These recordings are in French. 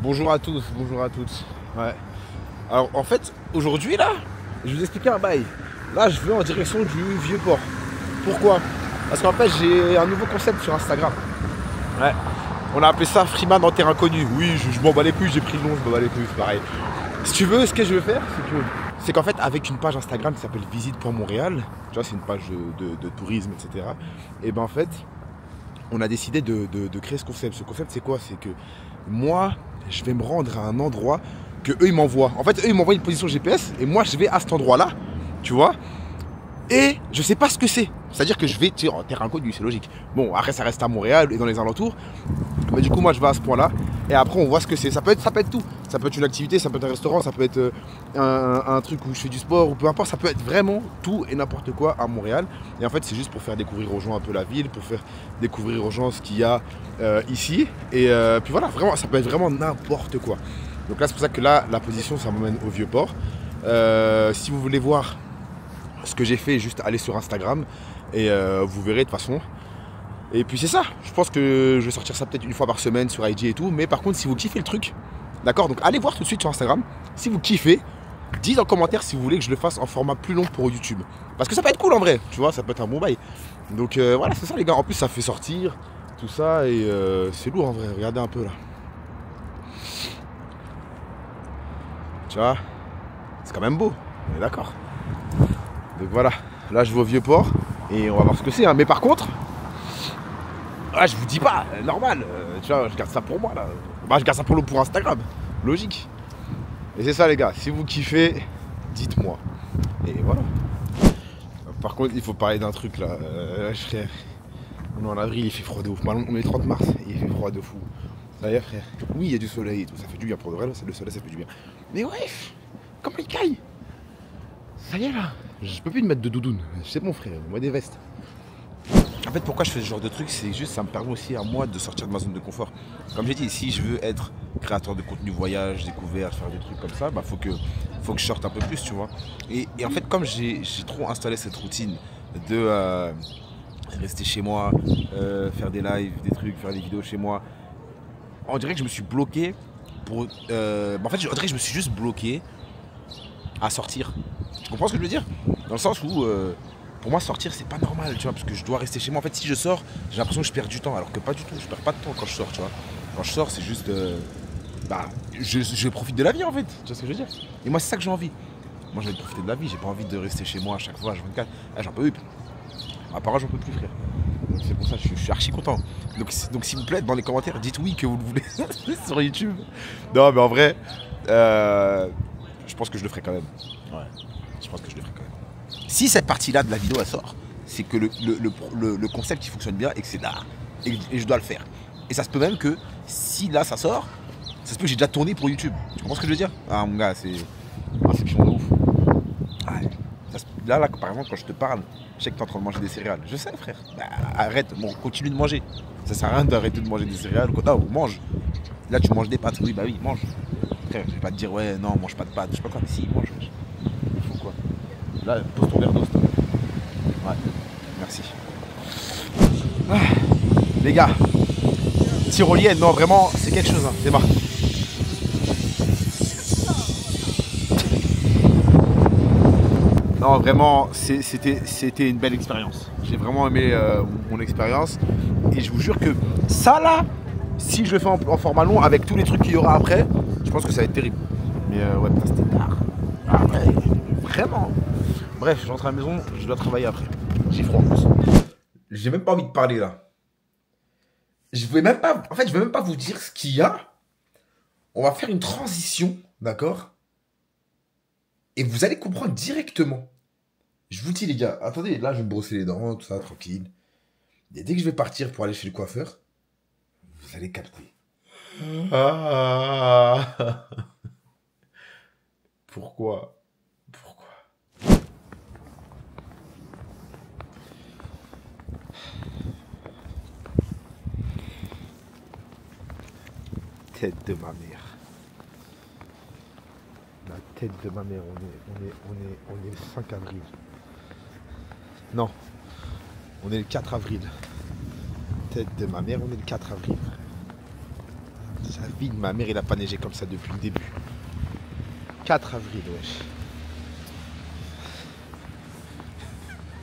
Bonjour à tous, bonjour à toutes. Ouais. Alors en fait, aujourd'hui là, je vais vous expliquer un bail. Là, je vais en direction du Vieux-Port. Pourquoi? Parce qu'en fait, j'ai un nouveau concept sur Instagram. Ouais. On a appelé ça Freeman en terre inconnue. Oui, je m'en bats les couilles, j'ai pris le nom, je m'en bats les couilles, c'est pareil. Si tu veux, ce que je veux faire, c'est qu'en fait, avec une page Instagram qui s'appelle Visite.Montréal, tu vois, c'est une page de tourisme, etc. Et ben en fait, on a décidé de créer ce concept. Ce concept, c'est quoi? C'est que moi, je vais me rendre à un endroit que eux, ils m'envoient. En fait, eux, ils m'envoient une position GPS et moi, je vais à cet endroit-là, tu vois. Et je sais pas ce que c'est. C'est-à-dire que je vais, tu sais, en terre inconnue, c'est logique. Bon, après, ça reste à Montréal et dans les alentours. Mais du coup, moi, je vais à ce point-là. Et après, on voit ce que c'est. Ça peut être tout. Ça peut être une activité, ça peut être un restaurant, ça peut être un truc où je fais du sport, ou peu importe. Ça peut être vraiment tout et n'importe quoi à Montréal. Et en fait, c'est juste pour faire découvrir aux gens un peu la ville, pour faire découvrir aux gens ce qu'il y a ici. Et puis voilà, vraiment, ça peut être vraiment n'importe quoi. Donc là, c'est pour ça que là, la position, ça m'emmène au Vieux-Port. Si vous voulez voir ce que j'ai fait, juste aller sur Instagram et vous verrez de toute façon. Et puis c'est ça, je pense que je vais sortir ça peut-être une fois par semaine sur IG et tout. Mais par contre, si vous kiffez le truc, d'accord, donc allez voir tout de suite sur Instagram. Si vous kiffez, dites en commentaire si vous voulez que je le fasse en format plus long pour YouTube. Parce que ça peut être cool en vrai, tu vois, ça peut être un bon bail. Donc voilà, c'est ça les gars. En plus, ça fait sortir tout ça et c'est lourd en vrai. Regardez un peu là. Tu vois, c'est quand même beau, on est d'accord. Donc voilà, là je vais au Vieux-Port et on va voir ce que c'est. Hein. Mais par contre, je vous dis pas, normal, tu vois, je garde ça pour moi là. Bah, je garde ça pour Instagram, logique. Et c'est ça les gars, si vous kiffez, dites-moi. Et voilà. Par contre, il faut parler d'un truc là, frère. On est en avril, il fait froid de ouf. On est le 30 mars, il fait froid de fou. Ça y est frère. Oui, il y a du soleil et tout, ça fait du bien pour de vrai, le soleil ça fait du bien. Mais ouais, comme les cailles. Ça y est là, je peux plus me mettre de doudoune. C'est bon frère, moi des vestes. En fait, pourquoi je fais ce genre de truc, c'est juste ça me permet aussi à moi de sortir de ma zone de confort. Comme j'ai dit, si je veux être créateur de contenu voyage, découverte, faire des trucs comme ça, bah faut que je sorte un peu plus, tu vois. Et en fait, comme j'ai trop installé cette routine de rester chez moi, faire des lives, des trucs, faire des vidéos chez moi, on dirait que je me suis bloqué pour. En fait, on dirait que je me suis juste bloqué à sortir. Tu comprends ce que je veux dire? Dans le sens où pour moi sortir c'est pas normal, tu vois, parce que je dois rester chez moi. En fait, si je sors, j'ai l'impression que je perds du temps, alors que pas du tout, je perds pas de temps quand je sors, tu vois. Quand je sors, c'est juste je profite de la vie en fait, tu vois ce que je veux dire? Et moi c'est ça que j'ai envie. Moi j'ai envie de profiter de la vie, j'ai pas envie de rester chez moi à chaque fois, H24. Ah, j'en peux plus. À part j'en peux plus frère. Donc c'est pour ça que je suis archi content. Donc s'il vous plaît, dans les commentaires, dites oui que vous le voulez sur YouTube. Non mais en vrai, je pense que je le ferai quand même. Ouais. Je pense que je le ferai quand même. Si cette partie-là de la vidéo elle sort, c'est que le concept il fonctionne bien et que c'est là. Et je dois le faire. Et ça se peut même que si là ça sort, ça se peut que j'ai déjà tourné pour YouTube. Tu comprends ce que je veux dire? Ah mon gars, c'est inception de ouf. Ouais. Là, par exemple, quand je te parle, je sais que tu es en train de manger des céréales. Je sais frère. Bah, arrête, bon, continue de manger. Ça sert à rien d'arrêter de manger des céréales. Non, mange. Là tu manges des pâtes. Oui bah oui, mange. Frère, je vais pas te dire ouais non mange pas de pâtes. Je sais pas quoi, mais si, mange. Il faut quoi? Là, pose ton verre d'eau, s'il te plaît. Ouais, merci. Ah, les gars, tyrolienne, non, vraiment, c'est quelque chose, hein. C'est marrant. Non, vraiment, c'était une belle expérience. J'ai vraiment aimé mon expérience. Et je vous jure que ça, là, si je le fais en format long, avec tous les trucs qu'il y aura après, je pense que ça va être terrible. Mais ouais, putain, c'était tard. Ah ouais, vraiment. Bref, je rentre à la maison, je dois travailler après. J'ai froid en plus. J'ai même pas envie de parler là. Je vais même pas. En fait, je vais même pas vous dire ce qu'il y a. On va faire une transition, d'accord? Et vous allez comprendre directement. Je vous dis les gars, attendez, là je vais me brosser les dents, tout ça, tranquille. Et dès que je vais partir pour aller chez le coiffeur, vous allez capter. Ah. Pourquoi? Tête de ma mère. La tête de ma mère, on est le 5 avril. Non, on est le 4 avril. Tête de ma mère, on est le 4 avril. La vie de ma mère, il a pas neigé comme ça depuis le début. 4 avril,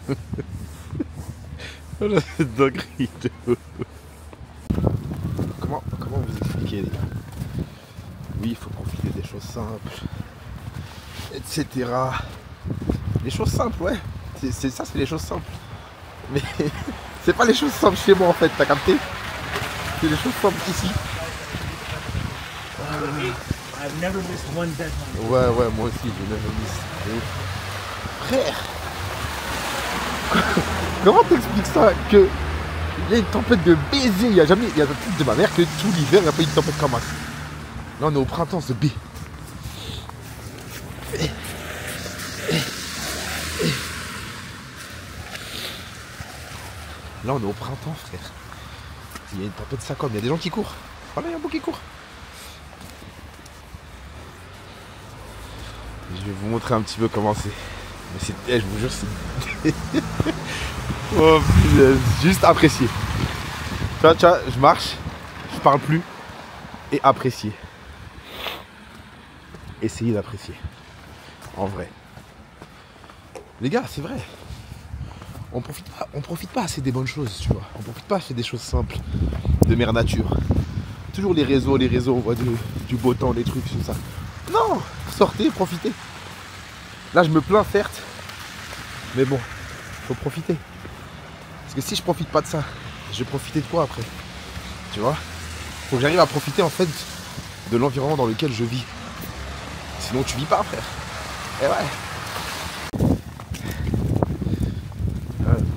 wesh. Voilà cette dinguerie de ouf. Comment vous expliquer, les gars? Oui, il faut profiter des choses simples, etc. Les choses simples, ouais. C'est ça, c'est les choses simples. Mais c'est pas les choses simples chez moi en fait, t'as capté? C'est les choses simples ici. I've never missed one deadline. Ouais, moi aussi, j'ai never miss. Frère, comment t'expliques ça? Que il y a une tempête de baiser, il y a jamais, il y a plus de ma mère que tout l'hiver, il n'y a pas eu une tempête comme ça. Là, on est au printemps, ce B. Là, on est au printemps, frère. Il y a une tempête ça comme, il y a des gens qui courent. Voilà, il y a un beau qui court. Je vais vous montrer un petit peu comment c'est. Mais c'est, je vous jure, c'est... Oh putain, juste apprécier. Tu vois, je marche, je parle plus. Et apprécier. Essayez d'apprécier. En vrai. Les gars, c'est vrai. On profite pas assez des bonnes choses, tu vois. On profite pas assez des choses simples. De mère nature. Toujours les réseaux, on voit du beau temps, des trucs, tout ça. Non, sortez, profitez. Là, je me plains, certes. Mais bon, faut profiter. Parce que si je profite pas de ça, je vais profiter de quoi après? Tu vois? Faut que j'arrive à profiter en fait de l'environnement dans lequel je vis. Sinon, tu vis pas, frère. Et ouais.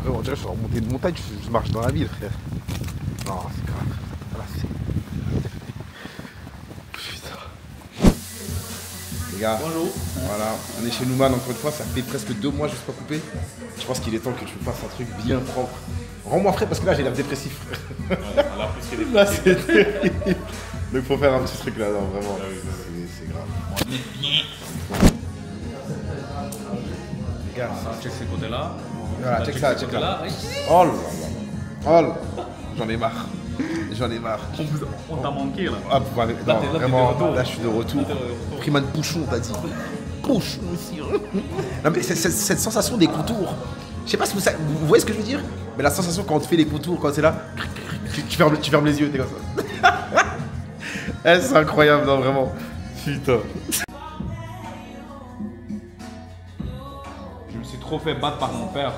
Vraiment, on dirait que je suis remonté une montagne, je marche dans la ville, frère. Non, c'est grave. Voilà, c'est... Putain. Les gars, Bonjour. voilà, on est chez Nouman encore une fois, ça fait presque 2 mois que je ne suis pas coupé. Je pense qu'il est temps que tu me fasses un truc bien propre. Rends-moi frais parce que là j'ai l'air dépressif. Ouais, là, plus que des Là c'est terrible. Donc faut faire un petit truc là, non, vraiment. C'est grave. On est bien. Les gars, Ça, check ce côté-là. voilà, check ça, check là. Oui. Oh là là. Oh là. J'en ai marre. J'en ai marre. On t'a manqué là. Ah, vous m'avez- Là, non, t'es de vraiment, retour. là je suis de retour. Là, t'es de retour. Freeman Pouchon, t'as dit. Pouchon aussi. Non mais cette sensation des contours. Je sais pas si vous voyez ce que je veux dire. Mais la sensation quand on te fait les contours, quand c'est là, tu fermes les yeux, t'es comme ça. Eh, c'est incroyable, non vraiment. Putain. Je me suis trop fait battre par mon père.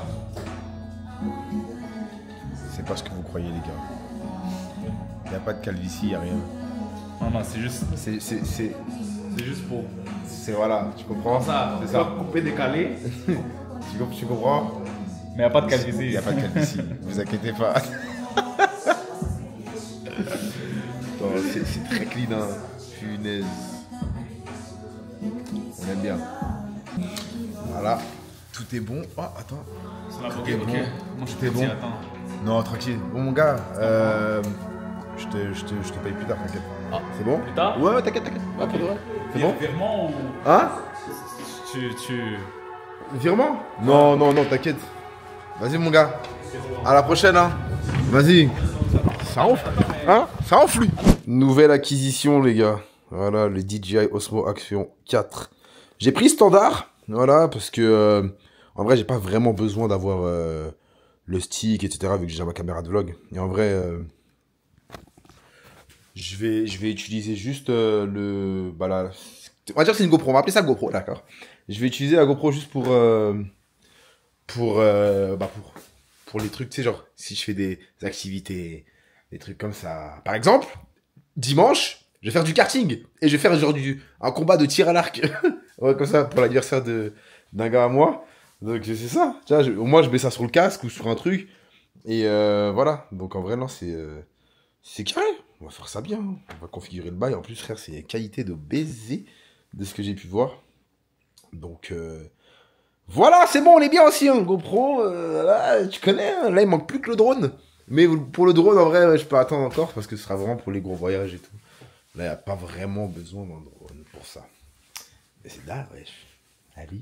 C'est pas ce que vous croyez les gars. Y a pas de calvitie, y a rien. Non, non, c'est juste. C'est C'est juste pour. voilà, tu comprends? Ça, C'est ça. couper, décaler. Tu comprends? Mais y a pas de calvitie. Il n'y a pas de calvitie, vous inquiétez pas. Non, c'est très clean, hein. Punaise. On aime bien. Voilà, tout est bon. Oh, attends. C'est la Tout ok, est ok. bon. Moi, je Tout suis est petit, bon. attends. Non, tranquille. Bon, mon gars, je te paye plus tard, t'inquiète. Ah, C'est bon? plus tard? Ouais, t'inquiète. Ouais, Ok. pas de vrai. C'est bon? Virement ou. Hein? Tu. Virement? Non, t'inquiète. Vas-y, mon gars. À la prochaine, hein. Vas-y. Ça enfle. Hein? Ça enfle. Nouvelle acquisition, les gars. Voilà, le DJI Osmo Action 4. J'ai pris standard. Voilà, parce que... en vrai, j'ai pas vraiment besoin d'avoir le stick, etc. Vu que j'ai ma caméra de vlog. Et en vrai... je vais utiliser juste le... Bah là... On va dire que c'est une GoPro. On va appeler ça GoPro, d'accord. Je vais utiliser la GoPro juste pour les trucs, tu sais, genre, si je fais des activités, des trucs comme ça. Par exemple, dimanche, je vais faire du karting. Et je vais faire genre un combat de tir à l'arc. Ouais, comme ça, pour l'anniversaire d'un gars à moi. Donc, c'est ça. Tu vois, au moins, je mets ça sur le casque ou sur un truc. Et voilà. Donc, en vrai, non, c'est carré. On va faire ça bien. On va configurer le bail. En plus, frère, c'est qualité de baiser de ce que j'ai pu voir. Donc, voilà, c'est bon, on est bien aussi, hein. GoPro, là, tu connais, hein. Là, il manque plus que le drone. Mais pour le drone, en vrai, je peux attendre encore parce que ce sera vraiment pour les gros voyages et tout. Là, il n'y a pas vraiment besoin d'un drone pour ça. Mais c'est là, wesh. Allez.